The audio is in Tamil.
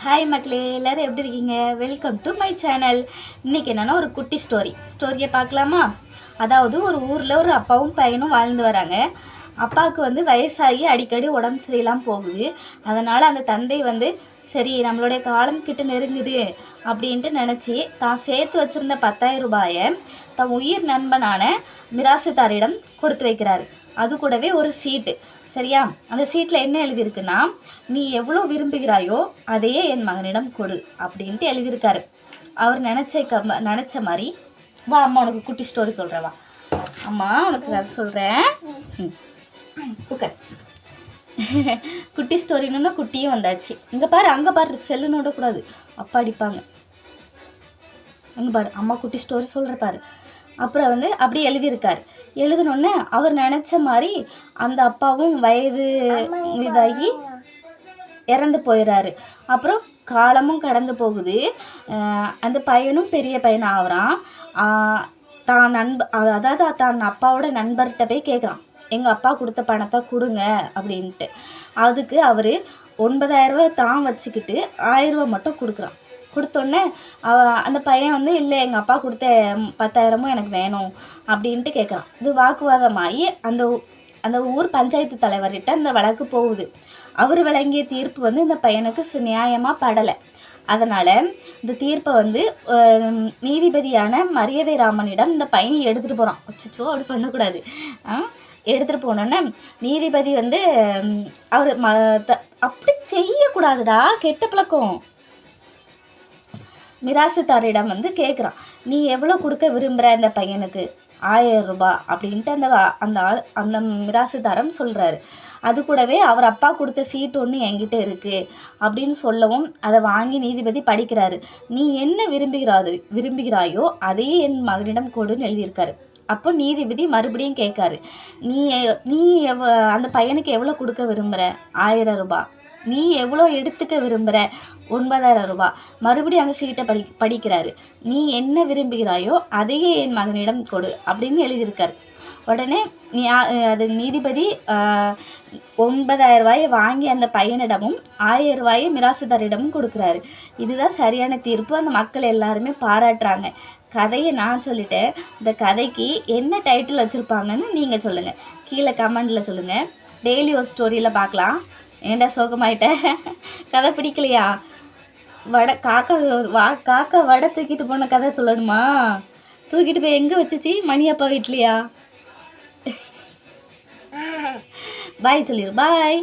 ஹாய் மக்களே, எல்லோரும் எப்படி இருக்கீங்க? Welcome to my channel. இன்றைக்கி என்னென்னா ஒரு குட்டி ஸ்டோரியை பார்க்கலாமா? அதாவது ஒரு ஊரில் ஒரு அப்பாவும் பையனும் வாழ்ந்து வராங்க. அப்பாவுக்கு வயசாகி அடிக்கடி உடம்பு சரியில்லாமல் போகுது. அதனால் அந்த தந்தை சரி நம்மளுடைய காலம் கிட்ட நெருங்குது அப்படின்ட்டு நினச்சி தான் சேர்த்து வச்சுருந்த 10,000 ரூபாயை தன் உயிர் நண்பனான மிராசுதாரிடம் கொடுத்து வைக்கிறாரு. அது கூடவே ஒரு சீட்டு. சரியா? அந்த சீட்டில் என்ன எழுதியிருக்குன்னா, நீ எவ்வளோ விரும்புகிறாயோ அதையே என் மகனிடம் கொடு அப்படின்ட்டு எழுதியிருக்காரு. அவர் நினச்ச மாதிரி வா அம்மா உனக்கு குட்டி ஸ்டோரி சொல்கிறேன். வா அம்மா உனக்கு அதை சொல்கிறேன். ஓகே, குட்டி ஸ்டோரின்னு குட்டியும் வந்தாச்சு. இங்கே பாரு, அங்கே பாரு, செல்லு நோடக்கூடாது, அப்பா அடிப்பாங்க. அங்கே பாரு, அம்மா குட்டி ஸ்டோரி சொல்கிற பாரு. அப்புறம் அப்படி எழுதியிருக்காரு. எழுதினோடனே அவர் நினச்ச மாதிரி அந்த அப்பாவும் வயது இதாகி இறந்து போயிடுறாரு. அப்புறம் காலமும் கடந்து போகுது. அந்த பையனும் பெரிய பையன் ஆகிறான். தான் அப்பாவோட நண்பர்கிட்ட போய் கேட்குறான், எங்கள் அப்பா கொடுத்த பணத்தை கொடுங்க அப்படின்ட்டு. அதுக்கு அவர் 9,000 ரூபாய் தான் வச்சுக்கிட்டு 1,000 ரூபா மட்டும் கொடுக்குறான். கொடுத்தோடனே அந்த பையன் இல்லை எங்கள் அப்பா கொடுத்த 10,000 எனக்கு வேணும் அப்படின்ட்டு கேட்குறான். இது வாக்குவாதமாகி அந்த ஊர் பஞ்சாயத்து தலைவர்கிட்ட அந்த வழக்கு போகுது. அவர் வழங்கிய தீர்ப்பு இந்த பையனுக்கு நியாயமாக படலை. அதனால் இந்த தீர்ப்பை நீதிபதியான மரியாதை ராமனிடம் இந்த பையன் எடுத்துகிட்டு போகிறான். அச்சோ, அப்படி பண்ணக்கூடாது. எடுத்துகிட்டு போனோன்னே நீதிபதி அவர் அப்படி செய்யக்கூடாதுடா, கெட்ட பழக்கம். மிராசுதாரிடம் கேட்குறான், நீ எவ்வளோ கொடுக்க விரும்புகிற இந்த பையனுக்கு? 1,000 ரூபாய் அப்படின்ட்டு அந்த மிராசுதாரம் சொல்கிறாரு. அது கூடவே அவர் அப்பா கொடுத்த சீட்டு ஒன்று என்கிட்ட இருக்குது அப்படின்னு சொல்லவும் அதை வாங்கி நீதிபதி படிக்கிறாரு. நீ என்ன விரும்புகிறாயோ அதையே என் மகனிடம் கொடுன்னு எழுதியிருக்காரு. அப்போ நீதிபதி மறுபடியும் கேட்காரு, நீ அந்த பையனுக்கு எவ்வளோ கொடுக்க விரும்புகிற? 1,000 ரூபாய். நீ எவ்வளோ எடுத்துக்க விரும்புகிற? 9,000 ரூபாய். மறுபடியும் அந்த சீட்டை படிக்கிறாரு. நீ என்ன விரும்புகிறாயோ அதையே என் மகனிடம் கொடு அப்படின்னு எழுதியிருக்காரு. உடனே அது நீதிபதி 9,000 ரூபாயை வாங்கி அந்த பையனிடமும் 1,000 ரூபாயை மிராசுதாரிடமும் கொடுக்குறாரு. இதுதான் சரியான தீர்ப்பு. அந்த மக்கள் எல்லாருமே பாராட்டுறாங்க. கதையை நான் சொல்லிட்டேன். இந்த கதைக்கு என்ன டைட்டில் வச்சுருப்பாங்கன்னு நீங்கள் சொல்லுங்கள், கீழே கமெண்டில் சொல்லுங்கள். டெய்லி ஒரு ஸ்டோரியில் பார்க்கலாம். ஏண்டா சோகமாயிட்ட? கதை பிடிக்கலையா? காக்கா வடை தூக்கிட்டு போன கதை சொல்லணுமா? தூக்கிட்டு போய் எங்கே வச்சுச்சு? மணியப்பா வீட்லையா? பாய் சொல்லிடு. பாய்.